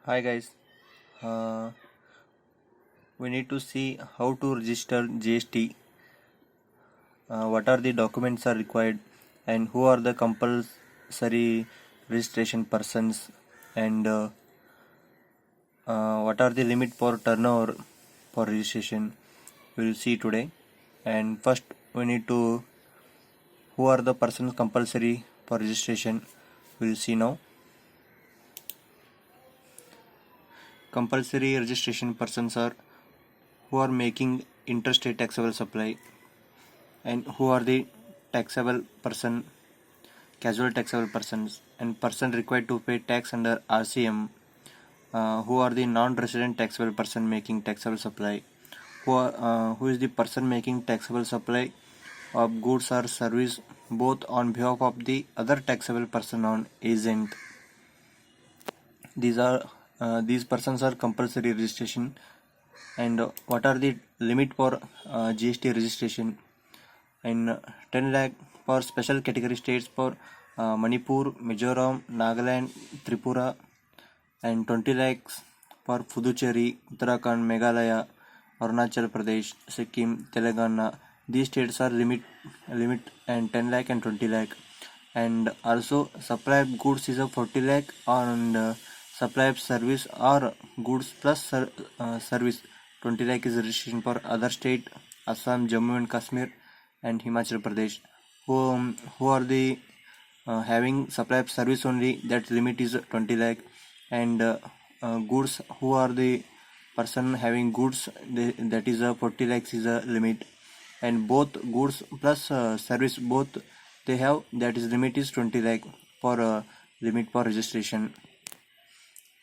Hi guys, uh, we need to see how to register GST, what are the documents are required, and who are the compulsory registration persons, and what are the limit for turnover for registration. We will see today. And first, we need to who are the persons compulsory for registration. We will see now. Compulsory registration persons are who are making interstate taxable supply, and who are the taxable person, casual taxable persons, and person required to pay tax under RCM, who are the non-resident taxable person making taxable supply, who is the person making taxable supply of goods or service both on behalf of the other taxable person on agent. These persons are compulsory registration. And what are the limit for GST registration? And 10 lakh for special category states for Manipur, Mizoram, Nagaland, Tripura, and 20 lakhs for Puducherry, Uttarakhand, Meghalaya, Arunachal Pradesh, Sikkim, Telangana. These states are limit and 10 lakh and 20 lakh. And also supply of goods is a 40 lakh, and supply of service or goods plus service 20 lakh is registration for other state, Assam, Jammu and Kashmir, and Himachal Pradesh. Who are the having supply of service only, that limit is 20 lakh. And goods, who are the person having goods, that is 40 lakhs is a limit. And both goods plus service both they have, that is limit is 20 lakh for limit for registration.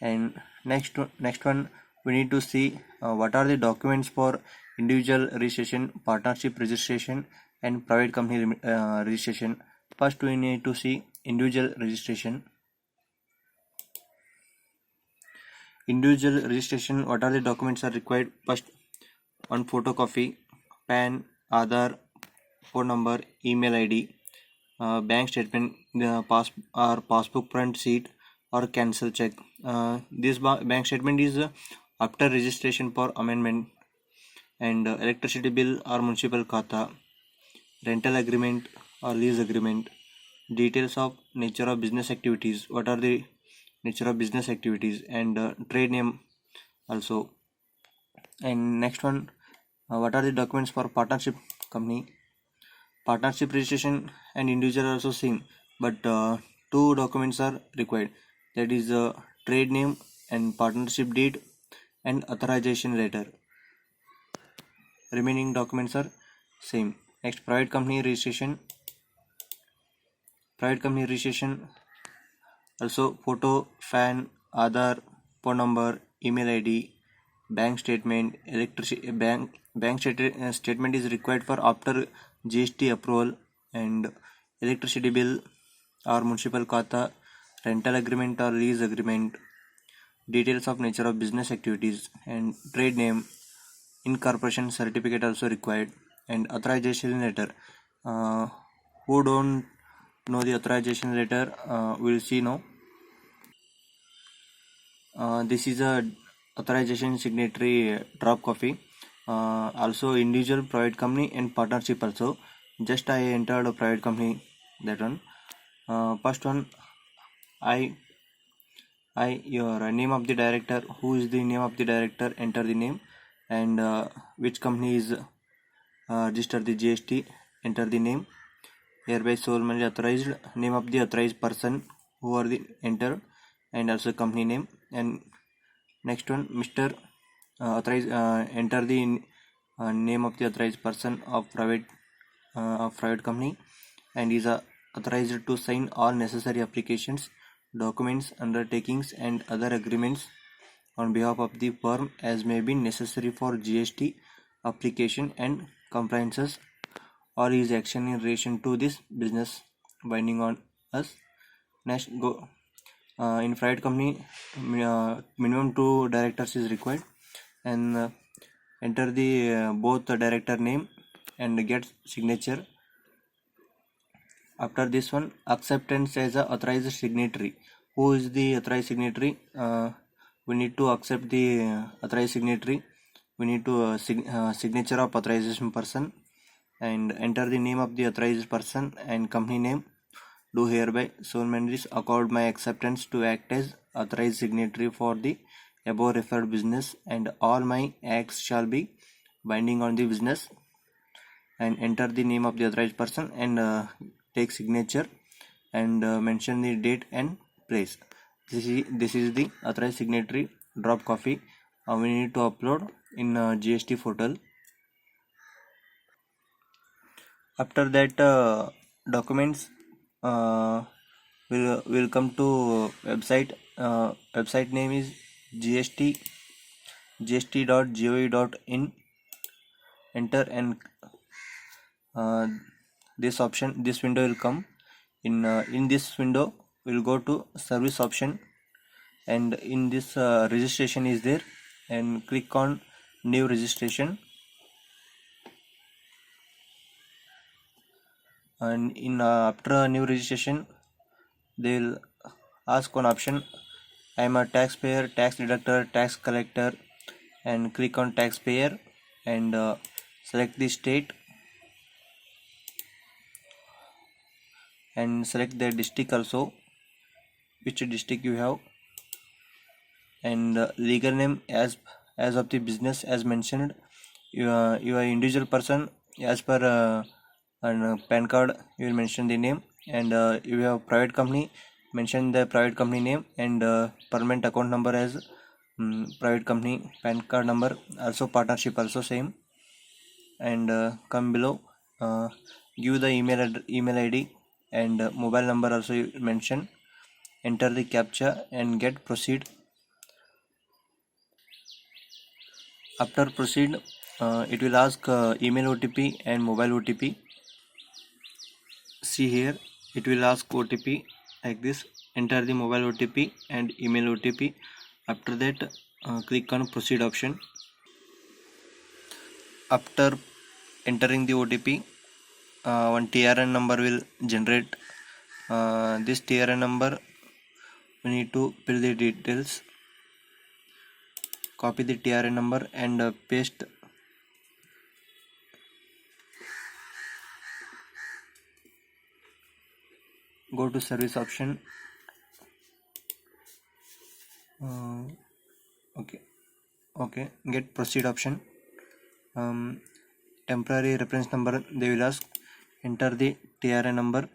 And next one, we need to see what are the documents for individual registration, partnership registration, and private company registration. First, we need to see individual registration. Individual registration, what are the documents are required? First, one photocopy, PAN, Aadhaar, phone number, email ID, bank statement, passbook print sheet, or cancel check. This bank statement is after registration for amendment. And electricity bill or municipal khata, rental agreement or lease agreement, details of nature of business activities, what are the nature of business activities, and trade name also. And next one, what are the documents for partnership company? Partnership registration and individual are also same, but two documents are required, that is trade name and partnership deed and authorization letter. Remaining documents are same. Next, private company registration. Private company registration also photo, PAN, Aadhaar, phone number, email ID, bank statement, electricity statement is required for after GST approval. And electricity bill or municipal khata, rental agreement or lease agreement, details of nature of business activities, and trade name, incorporation certificate also required, and authorization letter. Who don't know the authorization letter, we'll see now. This is a authorization signatory drop copy. Also individual, private company, and partnership also. Just I entered a private company, that one. First one, I your name of the director. Who is the name of the director? Enter the name. And which company is register the GST? Enter the name. Hereby sole manager authorized, name of the authorized person, who are the enter, and also company name. And next one, Mr. Authorized, enter the name of the authorized person of private company, and is authorized to sign all necessary applications, documents, undertakings, and other agreements on behalf of the firm as may be necessary for GST application and compliances, or his action in relation to this business binding on us. Next, go in private company, minimum 2 directors is required. And enter the both the director name and get signature. After this one, acceptance as a authorized signatory. Who is the authorized signatory? we need to accept the authorized signatory. We need to signature of authorization person and enter the name of the authorized person and company name. Do hereby solemnly accord my acceptance to act as authorized signatory for the above referred business, and all my acts shall be binding on the business, and enter the name of the authorized person and take signature and mention the date and place. This is the authorized signatory drop copy. We need to upload in GST portal. After that, documents will come to website. Website name is gst gst.gov.in. Enter and uh, this window will come. In this window we'll go to service option, and in this registration is there, and click on new registration. And in after a new registration they'll ask one option: I am a taxpayer, tax deductor, tax collector, and click on taxpayer and select the state and select the district also, which district you have, and legal name as of the business as mentioned. You are individual person as per PAN card. You will mention the name, and you have private company, mention the private company name, and permanent account number as private company PAN card number, also partnership also same, and come below, uh, give the email ID and mobile number also you mention, enter the captcha and get proceed. After proceed, it will ask email OTP and mobile OTP. See here, it will ask OTP like this. Enter the mobile OTP and email OTP. After that, click on proceed option. After entering the OTP, one TRN number will generate. This TRN number we need to fill the details. Copy the TRN number and paste. Go to service option. Uh, okay, okay. Get proceed option. Temporary reference number they will ask. Enter the TRN number.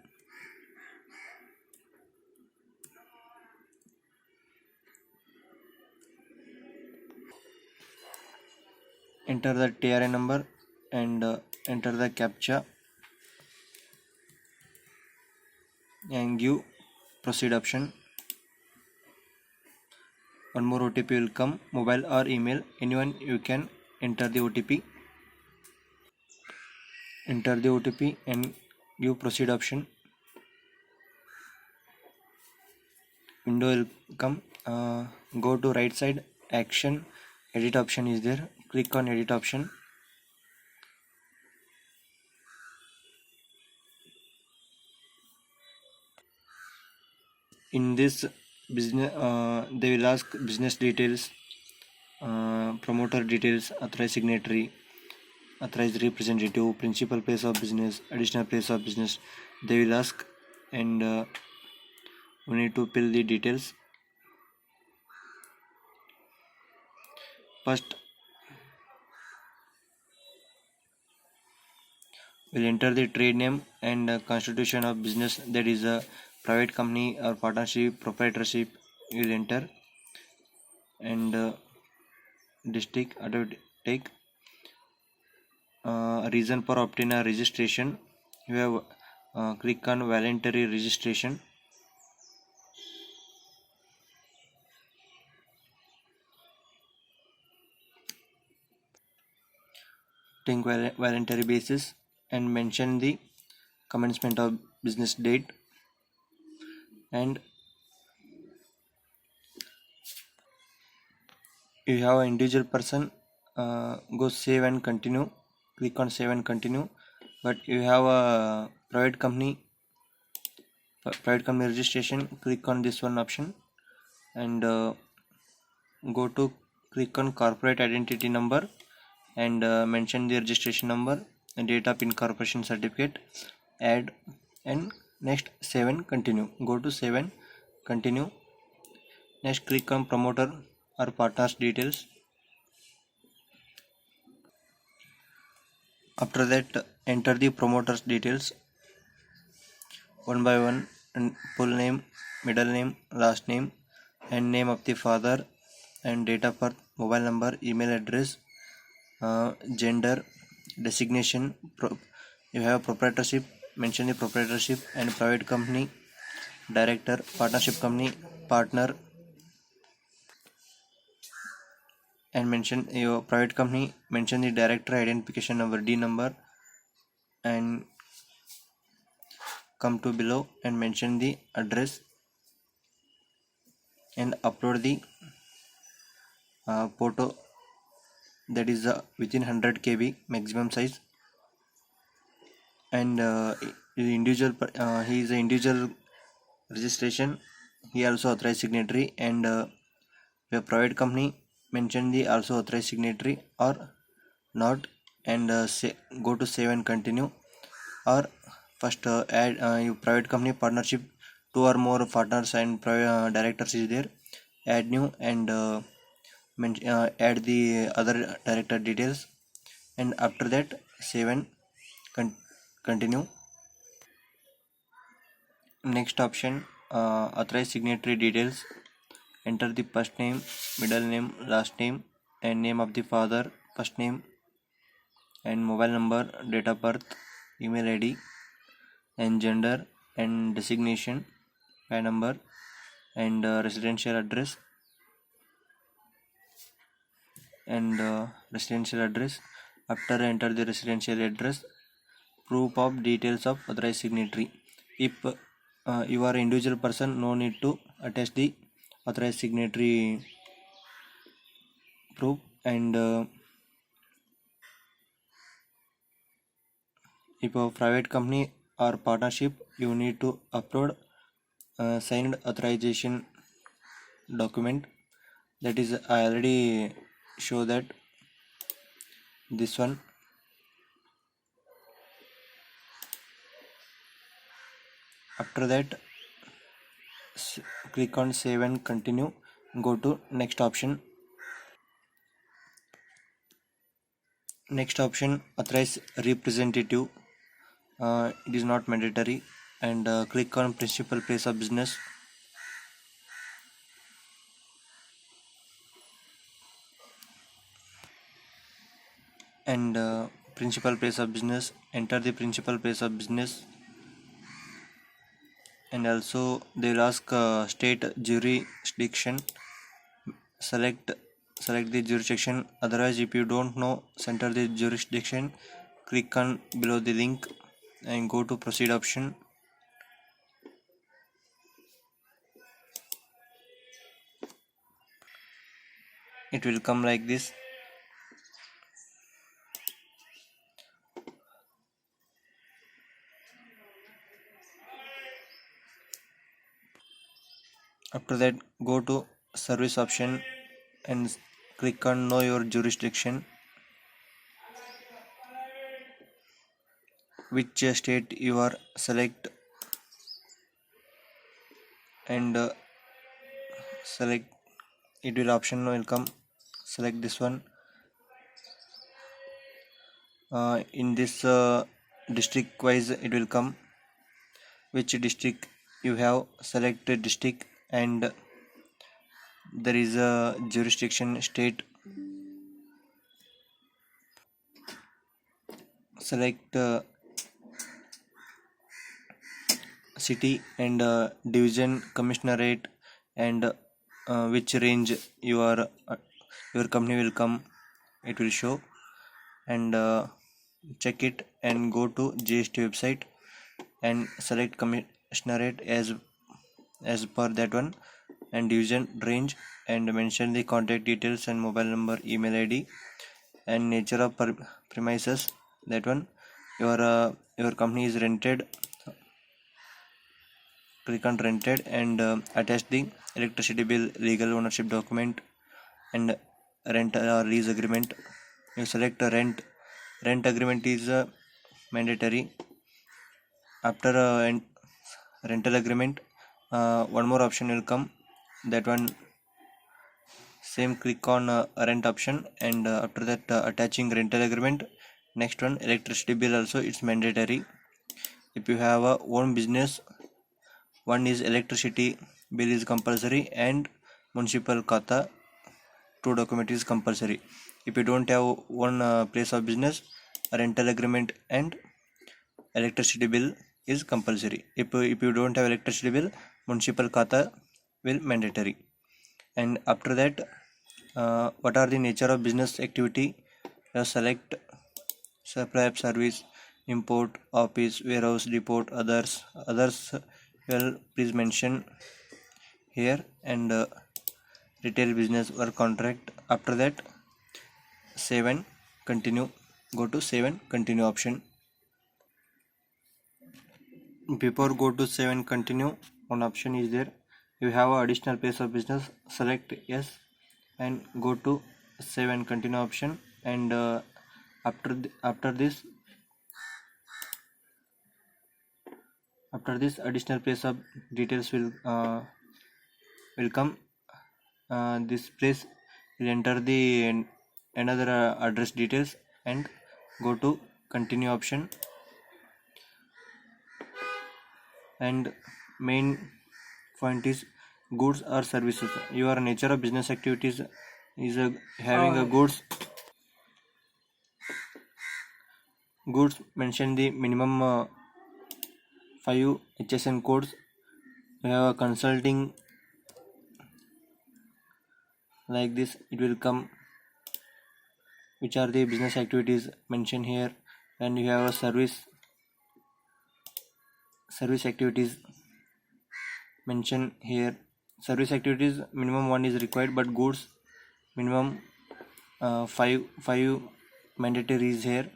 Enter the TRN number and enter the captcha and give proceed option. One more OTP will come, mobile or email, anyone you can enter the OTP. Enter the OTP and give proceed option. Window will come. Go to right side, action, edit option is there. Click on edit option. In this business, they will ask business details, promoter details, authorized signatory, authorized representative, principal place of business, additional place of business. They will ask, and we need to fill the details. First, we'll enter the trade name and constitution of business, that is a private company or partnership, proprietorship. You'll enter, and district take reason for obtain a registration. You have click on voluntary registration. Take voluntary basis and mention the commencement of business date, and you have an individual person, go save and continue. Click on save and continue. But you have a private company registration, click on this one option, and go to click on corporate identity number and mention the registration number and date of incorporation certificate, add, and next save and continue. Go to save and continue. Next click on promoter or partners details. After that enter the promoter's details one by one, and full name, middle name, last name, and name of the father, and date of birth, mobile number, email address, gender, designation. You have proprietorship, mention the proprietorship, and private company, director, partnership company, partner, and mention your private company, mention the director identification number, D number, and come to below and mention the address and upload the photo, that is within 100 KB maximum size, and he is an individual registration, he also authorized signatory, and your private company, mention the also authorized signatory or not, and go to save and continue. Or first add your private company partnership, two or more partners and directors is there, add new, and add the other director details, and after that save and con- continue. Next option, authorize signatory details, enter the first name, middle name, last name, and name of the father, first name, and mobile number, date of birth, email ID, and gender, and designation, PAN number, and residential address, and residential address. After enter the residential address, proof of details of authorized signatory. If you are individual person, no need to attach the authorized signatory proof, and if a private company or partnership, you need to upload signed authorization document, that is I already show that this one. After that click on save and continue, go to next option. Next option, authorize representative, it is not mandatory, and click on principal place of business, and principal place of business, enter the principal place of business, and also they will ask state jurisdiction, select the jurisdiction, otherwise if you don't know center the jurisdiction, click on below the link and go to proceed option. It will come like this. After that go to service option and click on know your jurisdiction, which state you are, select, and select, it will option will come, select this one. In this district wise it will come, which district you have, select a district, and there is a jurisdiction state, select city, and division, commissionerate, and which range your company will come, it will show, and check it and go to GST website and select commissionerate as per that one, and division, range, and mention the contact details and mobile number, email ID, and nature of premises, that one. Your company is rented, click on rented, and attach the electricity bill, legal ownership document, and rent or lease agreement. You select a rent agreement is mandatory. After rental agreement, one more option will come, that one same, click on rent option, and after that attaching rental agreement. Next one, electricity bill also, it's mandatory. If you have a own business, one is electricity bill is compulsory, and municipal kata, two document is compulsory. If you don't have one place of business, a rental agreement and electricity bill is compulsory. If you don't have electricity bill, municipal kata will mandatory. And after that, what are the nature of business activity? Select supply of service, import, office, warehouse, depot, others well, please mention here, and retail business or contract. After that, save and continue. Go to save and continue option. Before go to save and continue, one option is there. You have a additional place of business, select yes, and go to save and continue option. And after this additional place of details will come. This place will enter the another address details, and go to continue option. And main point is goods or services. Your nature of business activities is having a goods. Mention the minimum 5 HSN codes. We have a consulting, like this it will come, which are the business activities mentioned here. And you have a service activities mentioned here. Service activities minimum 1 is required, but goods minimum 5 mandatory is here.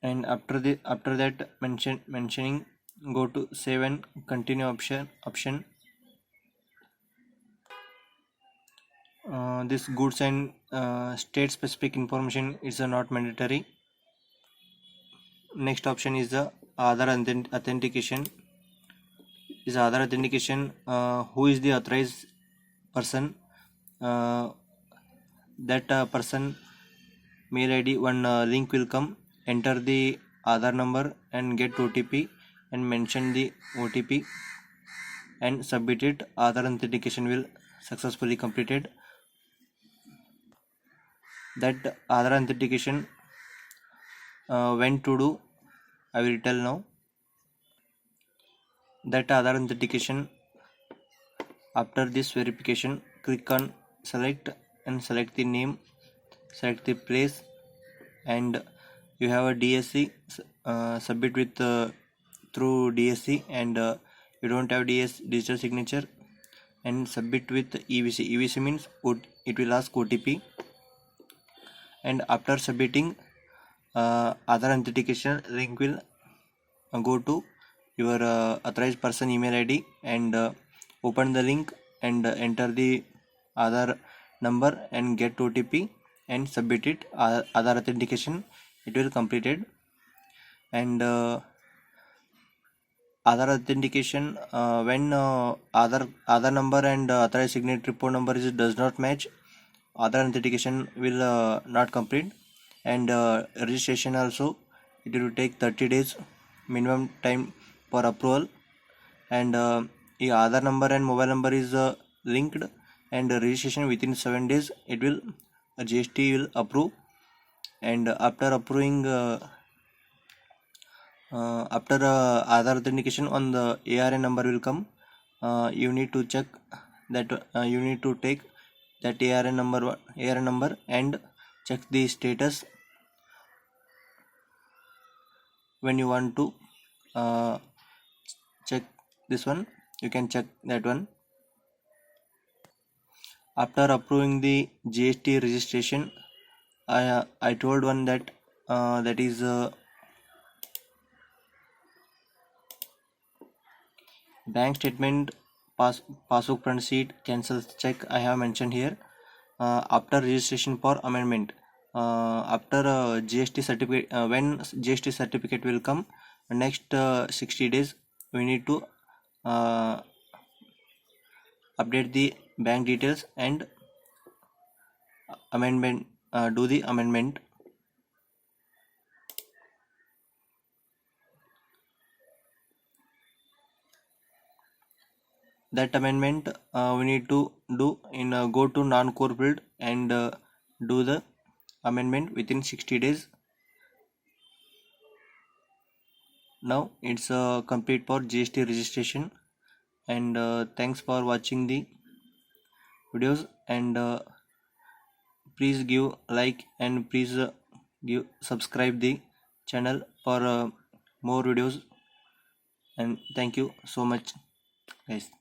And after that mentioning, go to save and continue option. This goods and state specific information is not mandatory. Next option is the Aadhaar authentication. Is Aadhaar authentication, who is the authorized person, that person mail ID, one link will come. Enter the Aadhaar number and get OTP, and mention the OTP and submit it. Aadhaar authentication will successfully completed. That Aadhaar authentication, when to do, I will tell now. That Aadhaar authentication, after this verification, click on select and select the name, select the place, and you have a DSC, submit with through DSC, and you don't have digital signature, and submit with EVC. EVC means it will ask OTP. And after submitting, Aadhaar authentication link will go to your authorized person email ID, and open the link, and enter the Aadhaar number and get OTP and submit it. Aadhaar authentication, it will completed. And Aadhaar authentication, when Aadhaar number and authorized signature report number does not match, Aadhaar authentication will not complete. And registration also, it will take 30 days minimum time for approval. And the Aadhaar number and mobile number is linked, and registration within 7 days it will GST will approve. And after approving, after Aadhaar authentication, on the ARN number will come. You need to check that, you need to take that ARN number and check the status. When you want to check this one, you can check that one. After approving the GST registration, I told one that that is bank statement, passbook print sheet, cancel check I have mentioned here. After registration for amendment, after GST certificate, when GST certificate will come, next 60 days we need to uh, update the bank details and amendment, do the amendment. That amendment we need to do in go to non-core field and do the amendment within 60 days. Now it's complete for GST registration, and thanks for watching the videos, and please give like and please give subscribe the channel for more videos, and thank you so much guys.